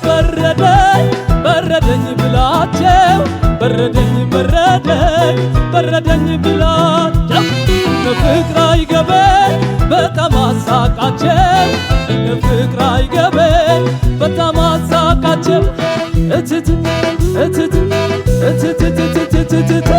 በረደኝ በረደኝ ብላቸው በረደኝ በረደኝ በረደኝ ብላቸው ፍቅር አይገበኝ በጣም አሳቃቸው ፍቅር አይገበኝ በጣም አሳቃቸው እትት እትት እትት እትት እትት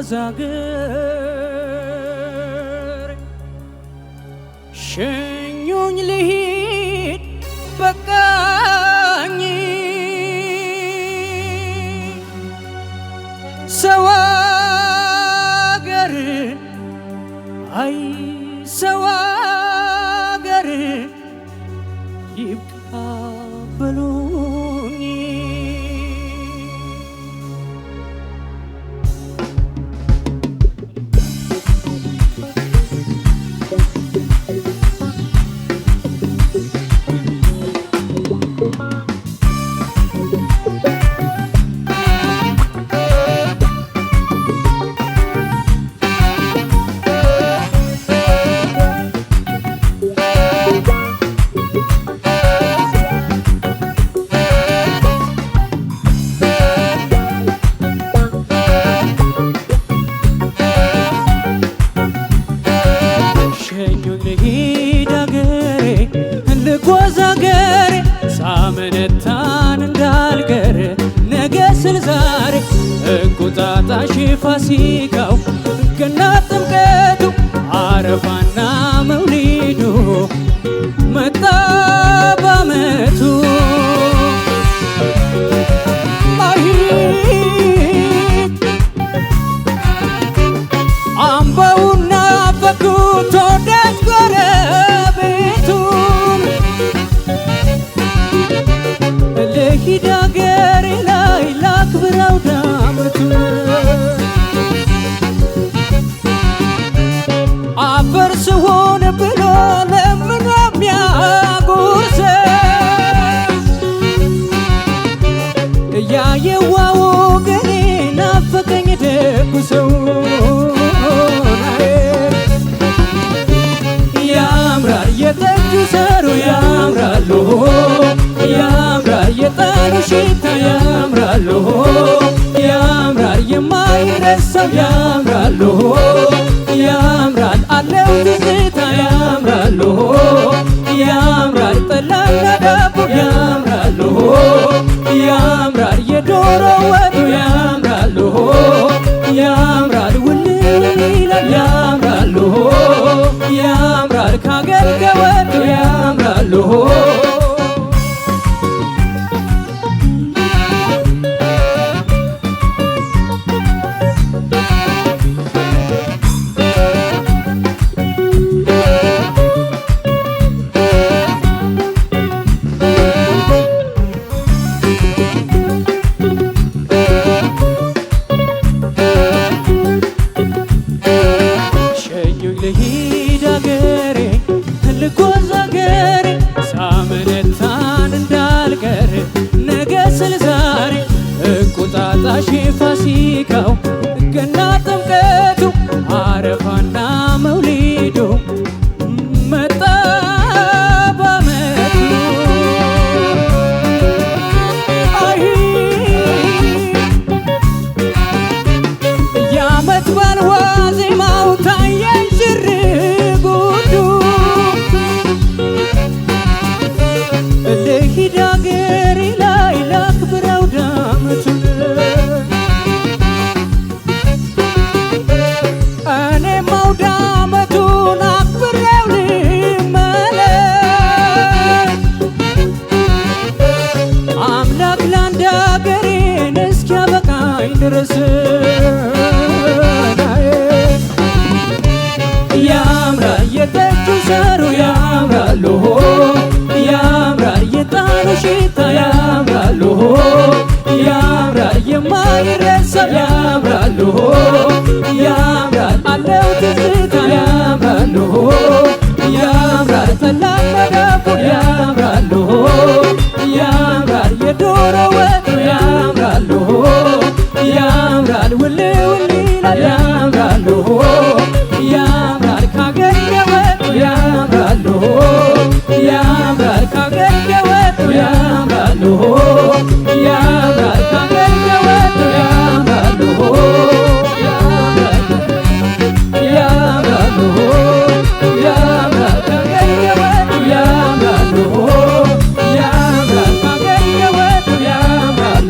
ዛገር ሸኙኝ ልሂድ በቃኝ ሰው አገር አይ ሰው አገር ይብቃ በሉኝ ሳመነታን እንዳልቀር ነገ ስል ዛሬ እንቁጣጣሽ ፋሲካው ገና ጥምቀቱ አረፋና መውሊዱ መጣ በዓመቱ አምባውና ፈኩት ተወዳጅ ጎረቤቱን ልሂድ አገሬ ላይ ላክብር አውደ ዓመቱን አፈር ስሆን ብሎ ለምኖ የሚያጎርሰኝ ያ የዋህ ወገኔ ናፈቀኝ ደጉ ሰው ያምራል የጠጁ ሰሩ ያምራሉ ያምራል የጠኑ ሽታ ያምራሉ ያምራል የማይረሳው ያምራሉ ያምራል አለው ትዝታ ያምራሉ ያምራል ጠላና ዳቦ ያምራሉ ያምራል የዶሮ ወጡ ያምራሉ ያምራል ውልል ይላል ያምራሉ ያምራል ካገር ከወጡ ያምራሉ እንቁጣጣሽ ፋሲካው ገና ጥምቀቱ አረፋና መውሊዱ መጣ በዓመቱ የዓመት በዓል ዋዜማው ታየኝ ሽር ጉዱ ልሂድ አገሬ ላይ ላክብር አውደ ዓመቱን ዶሮ ወጡ ያምራል ያምራል ውል ውል ይላል ያምራል ያምራል ካገር የወጡ ያምራል ያምራል ካገር የወጡ ያምራል ያምራል ካገር የወጡ ያምራል ያምራል ያምራል ካገር የወጡ ያምራል ያምራል ካገር የወጡ ያምራል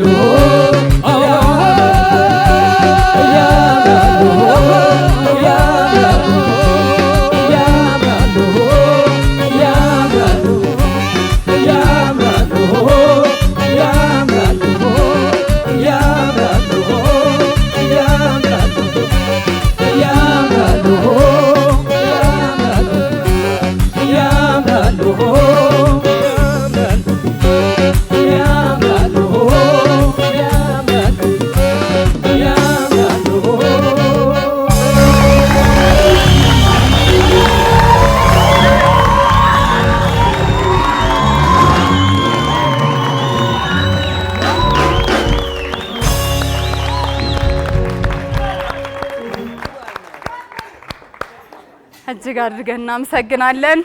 እጅግ አድርገን እናመሰግናለን።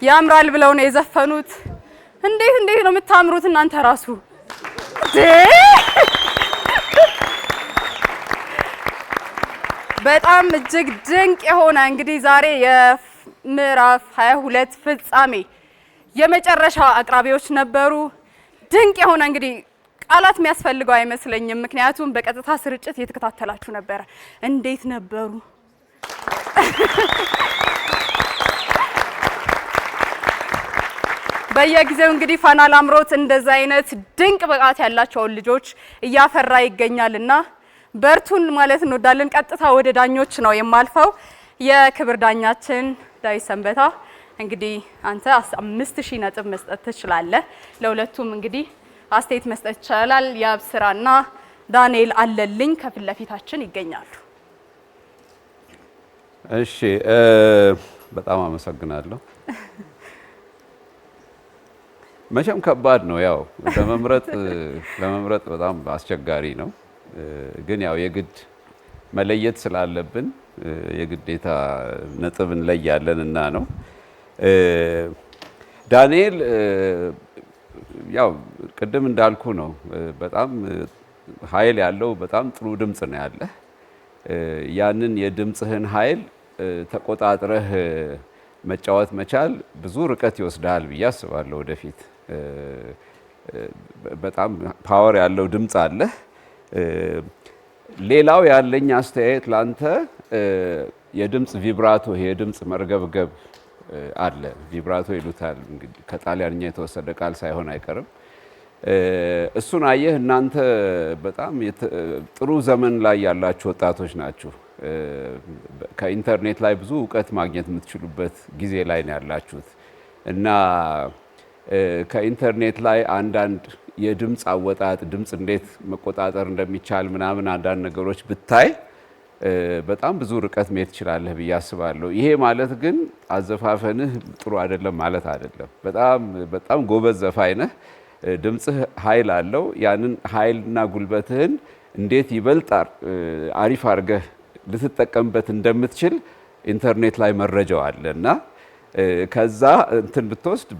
ያምራል ብለው ነው የዘፈኑት። እንዴት ነው የምታምሩት እናንተ ራሱ በጣም እጅግ ድንቅ የሆነ እንግዲህ ዛሬ የምዕራፍ 22 ፍጻሜ የመጨረሻ አቅራቢዎች ነበሩ። ድንቅ የሆነ እንግዲህ ቃላት የሚያስፈልገው አይመስለኝም፣ ምክንያቱም በቀጥታ ስርጭት እየተከታተላችሁ ነበረ። እንዴት ነበሩ? በየጊዜው እንግዲህ ፋና ላምሮት እንደዛ አይነት ድንቅ ብቃት ያላቸውን ልጆች እያፈራ ይገኛልና በርቱን ማለት እንወዳለን። ቀጥታ ወደ ዳኞች ነው የማልፈው። የክብር ዳኛችን ዳዊት ሰንበታ፣ እንግዲህ አንተ 5000 ነጥብ መስጠት ትችላለህ። ለሁለቱም እንግዲህ አስተያየት መስጠት ይቻላል። የአብስራና ዳንኤል አለልኝ ከፊት ለፊታችን ይገኛሉ። እሺ፣ በጣም አመሰግናለሁ። መቼም ከባድ ነው፣ ያው ለመምረጥ በጣም አስቸጋሪ ነው። ግን ያው የግድ መለየት ስላለብን የግዴታ ነጥብ እንለያለን እና ነው። ዳንኤል ያው ቅድም እንዳልኩ ነው፣ በጣም ኃይል ያለው በጣም ጥሩ ድምፅ ነው ያለህ። ያንን የድምፅህን ኃይል ተቆጣጥረህ መጫወት መቻል ብዙ ርቀት ይወስዳል ብዬ አስባለሁ ወደፊት። በጣም ፓወር ያለው ድምፅ አለህ። ሌላው ያለኝ አስተያየት ላንተ የድምፅ ቪብራቶ፣ የድምፅ መርገብገብ አለ። ቪብራቶ ይሉታል እንግዲህ ከጣሊያንኛ የተወሰደ ቃል ሳይሆን አይቀርም። እሱን አየህ፣ እናንተ በጣም ጥሩ ዘመን ላይ ያላችሁ ወጣቶች ናችሁ። ከኢንተርኔት ላይ ብዙ እውቀት ማግኘት የምትችሉበት ጊዜ ላይ ነው ያላችሁት እና ከኢንተርኔት ላይ አንዳንድ የድምፅ አወጣጥ፣ ድምፅ እንዴት መቆጣጠር እንደሚቻል ምናምን አንዳንድ ነገሮች ብታይ በጣም ብዙ ርቀት መሄድ ትችላለህ ብዬ አስባለሁ። ይሄ ማለት ግን አዘፋፈንህ ጥሩ አይደለም ማለት አይደለም። በጣም ጎበዝ ዘፋኝ ነህ። ድምፅህ ኃይል አለው። ያንን ኃይልና ጉልበትህን እንዴት ይበልጥ አሪፍ አድርገህ ልትጠቀምበት እንደምትችል ኢንተርኔት ላይ መረጃው አለ እና ከዛ እንትን ብትወስድ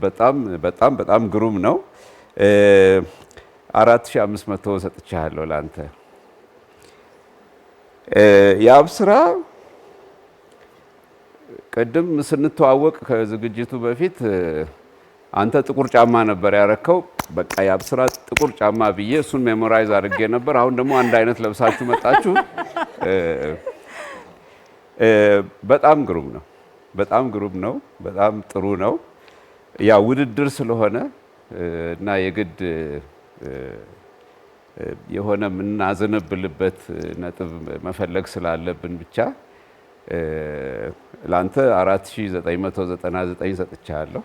በጣም ግሩም ነው። 4500 ሰጥቻለሁ ላንተ። የአብስራ ቅድም ስንተዋወቅ ከዝግጅቱ በፊት አንተ ጥቁር ጫማ ነበር ያረከው። በቃ የአብስራ ጥቁር ጫማ ብዬ እሱን ሜሞራይዝ አድርጌ ነበር። አሁን ደግሞ አንድ አይነት ለብሳችሁ መጣችሁ። በጣም ግሩም ነው። በጣም ጥሩ ነው። ያ ውድድር ስለሆነ እና የግድ የሆነ የምናዘነብልበት ነጥብ መፈለግ ስላለብን ብቻ ላንተ 4999 ሰጥቻለሁ።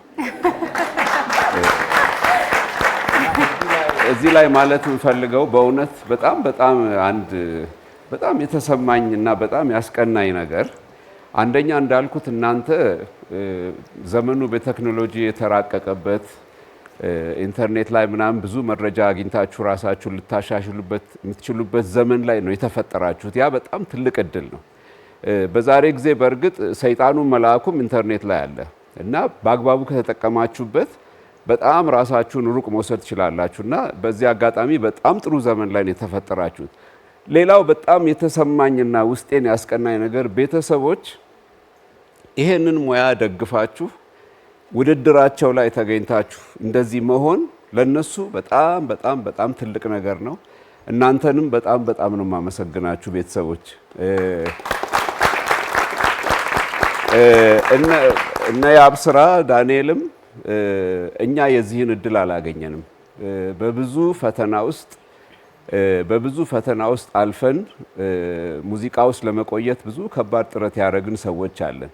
እዚህ ላይ ማለት የምፈልገው በእውነት በጣም የተሰማኝ እና በጣም ያስቀናኝ ነገር አንደኛ እንዳልኩት እናንተ ዘመኑ በቴክኖሎጂ የተራቀቀበት ኢንተርኔት ላይ ምናምን ብዙ መረጃ አግኝታችሁ ራሳችሁን ልታሻሽሉበት የምትችሉበት ዘመን ላይ ነው የተፈጠራችሁት። ያ በጣም ትልቅ እድል ነው። በዛሬ ጊዜ በእርግጥ ሰይጣኑም መልአኩም ኢንተርኔት ላይ አለ እና በአግባቡ ከተጠቀማችሁበት በጣም ራሳችሁን ሩቅ መውሰድ ትችላላችሁና በዚህ አጋጣሚ በጣም ጥሩ ዘመን ላይ ነው የተፈጠራችሁት። ሌላው በጣም የተሰማኝና ውስጤን ያስቀናኝ ነገር ቤተሰቦች ይሄንን ሙያ ደግፋችሁ ውድድራቸው ላይ ተገኝታችሁ እንደዚህ መሆን ለነሱ በጣም በጣም በጣም ትልቅ ነገር ነው። እናንተንም በጣም በጣም ነው የማመሰግናችሁ ቤተሰቦች። እነ ያብስራ ዳንኤልም እኛ የዚህን እድል አላገኘንም። በብዙ ፈተና ውስጥ አልፈን ሙዚቃ ውስጥ ለመቆየት ብዙ ከባድ ጥረት ያደረግን ሰዎች አለን።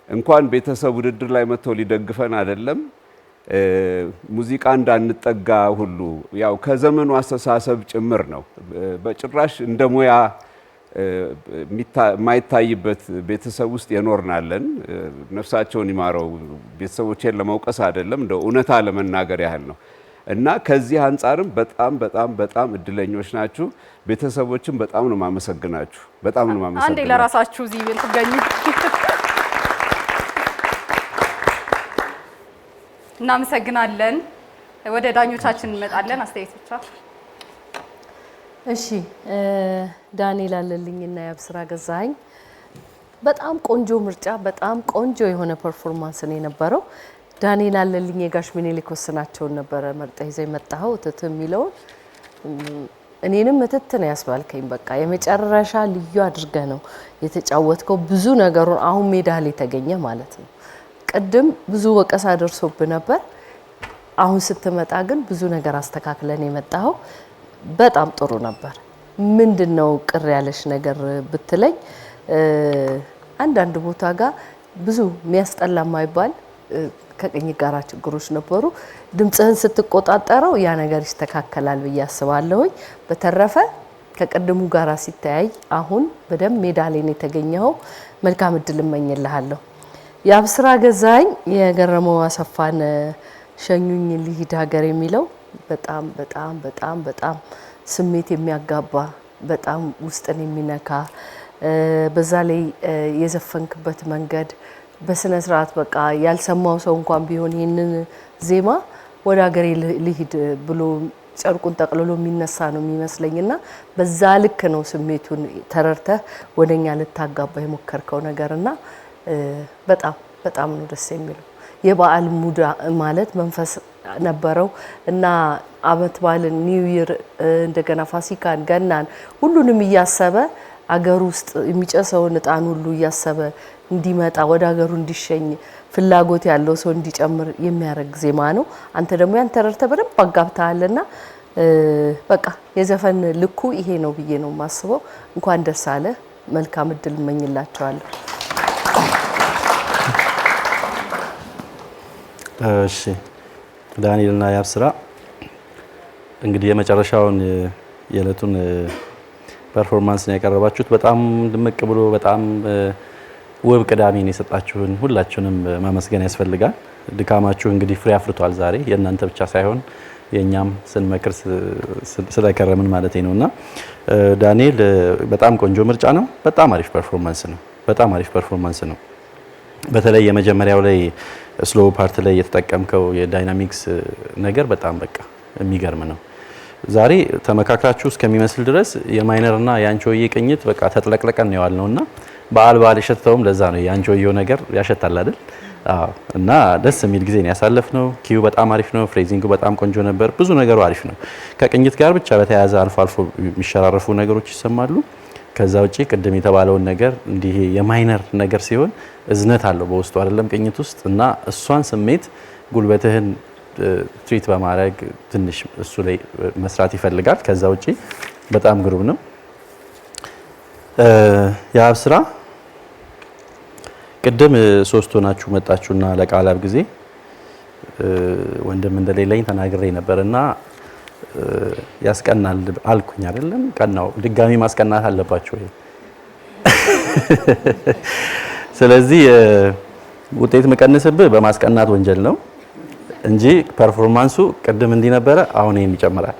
እንኳን ቤተሰብ ውድድር ላይ መጥተው ሊደግፈን አይደለም ሙዚቃ እንዳንጠጋ ሁሉ ያው ከዘመኑ አስተሳሰብ ጭምር ነው። በጭራሽ እንደ ሙያ የማይታይበት ቤተሰብ ውስጥ የኖርናለን። ነፍሳቸውን ይማረው። ቤተሰቦቼን ለመውቀስ አይደለም እንደ እውነታ ለመናገር ያህል ነው። እና ከዚህ አንጻርም በጣም በጣም በጣም እድለኞች ናችሁ። ቤተሰቦችም በጣም ነው ማመሰግናችሁ። በጣም ነው ማመሰግናችሁ። አንዴ ለራሳችሁ እዚህ ብትገኙ እናመሰግናለን። ወደ ዳኞቻችን እንመጣለን። አስተያየት ብቻ። እሺ ዳንኤል አለልኝና ያብስራ ገዛኸኝ በጣም ቆንጆ ምርጫ፣ በጣም ቆንጆ የሆነ ፐርፎርማንስ ነው የነበረው። ዳንኤል አለልኝ የጋሽ ምኒልክ ወስናቸውን ነበረ መርጠ ይዘህ መጣኸው እትት የሚለውን እኔንም እትት ነው ያስባልከኝ። በቃ የመጨረሻ ልዩ አድርገህ ነው የተጫወትከው። ብዙ ነገሩን አሁን ሜዳ ላይ ተገኘ ማለት ነው። ቅድም ብዙ ወቀሳ ደርሶብህ ነበር። አሁን ስትመጣ ግን ብዙ ነገር አስተካክለን የመጣኸው በጣም ጥሩ ነበር። ምንድነው ቅር ያለሽ ነገር ብትለኝ፣ አንዳንድ ቦታ ጋር ብዙ የሚያስጠላ የማይባል ከቅኝ ጋራ ችግሮች ነበሩ። ድምጽህን ስትቆጣጠረው ያ ነገር ይስተካከላል ብዬ አስባለሁኝ። በተረፈ ከቀድሙ ጋራ ሲተያይ አሁን በደም ሜዳ ላይ ነው የተገኘው። መልካም እድል እመኝልሃለሁ። ያብስራ ገዛኸኝ የገረመው አሰፋን ሸኙኝ ልሂድ ሀገር የሚለው በጣም በጣም በጣም በጣም ስሜት የሚያጋባ በጣም ውስጥን የሚነካ በዛ ላይ የዘፈንክበት መንገድ በስነ ስርዓት በቃ ያልሰማው ሰው እንኳን ቢሆን ይሄንን ዜማ ወደ ሀገሬ ልሂድ ብሎ ጨርቁን ጠቅልሎ የሚነሳ ነው የሚመስለኝና በዛ ልክ ነው ስሜቱን ተረርተህ ወደኛ ልታጋባ የሞከርከው ነገርና በጣም በጣም ነው ደስ የሚለው። የበዓል ሙድ ማለት መንፈስ ነበረው እና አመት በዓልን ኒው ይር እንደገና ፋሲካን ገናን ሁሉንም እያሰበ አገር ውስጥ የሚጨሰውን እጣን ሁሉ እያሰበ እንዲመጣ ወደ ሀገሩ እንዲሸኝ ፍላጎት ያለው ሰው እንዲጨምር የሚያደርግ ዜማ ነው። አንተ ደግሞ ያን ተረድተህ በደንብ አጋብተሃልና በቃ የዘፈን ልኩ ይሄ ነው ብዬ ነው የማስበው። እንኳን ደስ አለ። መልካም እድል እመኝላቸዋለሁ። እሺ ዳንኤልና ያብስራ እንግዲህ የመጨረሻውን የዕለቱን ፐርፎርማንስ ነው ያቀረባችሁት። በጣም ድምቅ ብሎ በጣም ውብ ቅዳሜን የሰጣችሁን ሁላችሁንም ማመስገን ያስፈልጋል። ድካማችሁ እንግዲህ ፍሬ አፍርቷል። ዛሬ የእናንተ ብቻ ሳይሆን የኛም ስንመክር ስለከረምን ማለት ነውና ዳንኤል በጣም ቆንጆ ምርጫ ነው። በጣም አሪፍ ፐርፎርማንስ ነው። በጣም አሪፍ ፐርፎርማንስ ነው። በተለይ የመጀመሪያው ላይ ስሎው ፓርት ላይ የተጠቀምከው የዳይናሚክስ ነገር በጣም በቃ የሚገርም ነው። ዛሬ ተመካክራችሁ እስከሚመስል ድረስ የማይነርና የአንቾዬ ቅኝት በቃ ተጥለቅለቀን ነው ያልነውና በዓል የሸተተውም ለዛ ነው። የአንቾዬው ነገር ያሸታል አይደል? አዎ። እና ደስ የሚል ጊዜ ነው ያሳለፍነው። ኪዩ በጣም አሪፍ ነው። ፍሬዚንጉ በጣም ቆንጆ ነበር። ብዙ ነገሩ አሪፍ ነው። ከቅኝት ጋር ብቻ በተያያዘ አልፎ አልፎ የሚሸራረፉ ነገሮች ይሰማሉ። ከዛ ውጪ ቅድም የተባለውን ነገር እንዲህ የማይነር ነገር ሲሆን እዝነት አለው በውስጡ አይደለም ቅኝት ውስጥ እና እሷን ስሜት ጉልበትህን ትሪት በማድረግ ትንሽ እሱ ላይ መስራት ይፈልጋል። ከዛ ውጪ በጣም ግሩም ነው። ያብስራ ቅድም ሶስት ሆናችሁ መጣችሁና ለቃላብ ጊዜ ወንድም እንደሌለኝ ተናግሬ ነበርና ያስቀናል አልኩኝ አይደለም? ቀናው ድጋሚ ማስቀናት አለባችሁ ወይ? ስለዚህ ውጤት መቀነስብህ በማስቀናት ወንጀል ነው። እንጂ ፐርፎርማንሱ ቅድም እንዲህ ነበረ፣ አሁን ይሄን ይጨምራል።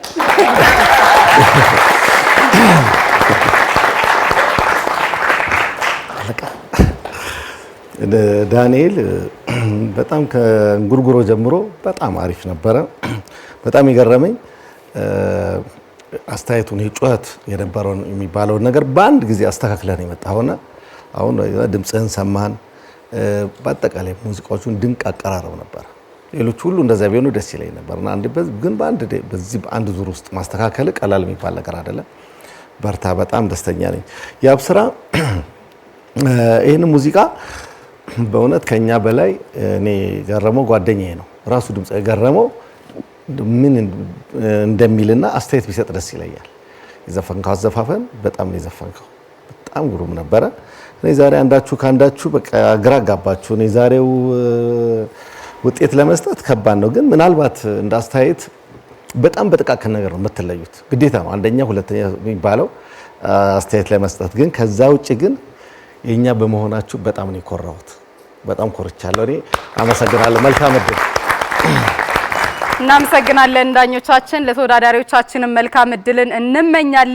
ዳንኤል በጣም ከእንጉርጉሮ ጀምሮ በጣም አሪፍ ነበረ። በጣም የገረመኝ አስተያየቱን የጩኸት የነበረውን የሚባለውን ነገር በአንድ ጊዜ አስተካክለን የመጣውና አሁን ድምጽህን ሰማን። በአጠቃላይ ሙዚቃዎቹን ድንቅ አቀራረብ ነበር። ሌሎች ሁሉ እንደዛ ቢሆኑ ደስ ይለኝ ነበርና ግን በአንድ ዙር ውስጥ ማስተካከል ቀላል የሚባል ነገር አይደለም። በርታ። በጣም ደስተኛ ነኝ። የአብስራ ይህን ሙዚቃ በእውነት ከኛ በላይ እኔ ገረመው ጓደኛዬ ነው ራሱ ድምጽ ገረመው ምን እንደሚልና አስተያየት ቢሰጥ ደስ ይለኛል። የዘፈንከው አዘፋፈን በጣም ነው የዘፈንከው፣ በጣም ግሩም ነበረ። እኔ ዛሬ አንዳችሁ በቃ ግራ ጋባችሁ። እኔ ዛሬው ውጤት ለመስጠት ከባድ ነው፣ ግን ምናልባት እንደ አስተያየት በጣም በጥቃቅን ነገር ነው የምትለዩት። ግዴታ ነው አንደኛ ሁለተኛ የሚባለው አስተያየት ለመስጠት፣ ግን ከዛ ውጪ ግን የኛ በመሆናችሁ በጣም ነው የኮራሁት። በጣም ኮርቻለሁ። እኔ አመሰግናለሁ። መልካም እድል። እናመሰግናለን ዳኞቻችን። ለተወዳዳሪዎቻችንም መልካም እድልን እንመኛለን።